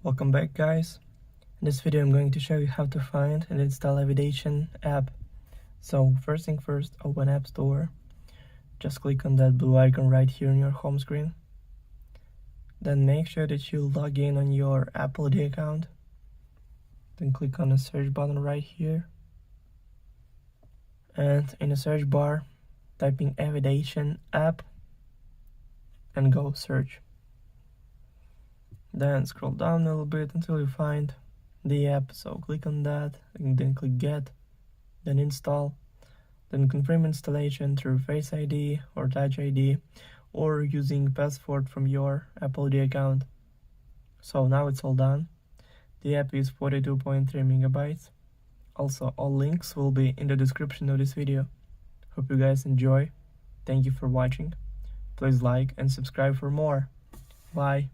Welcome back, guys. In this video I'm going to show you how to find and install Evidation app. So first thing first, open App Store. Just click on that blue icon right here on your home screen. Then make sure that you log in on your Apple ID account. Then click on the search button right here. And in the search bar, type in Evidation app and go search. Then scroll down a little bit until you find the app. So click on that and then click Get, then Install, then confirm installation through Face ID or Touch ID or using password from your Apple ID account. So now it's all done. The app is 42.3 megabytes. Also, all links will be in the description of this video. Hope you guys enjoy. Thank you for watching. Please like and subscribe for more. Bye.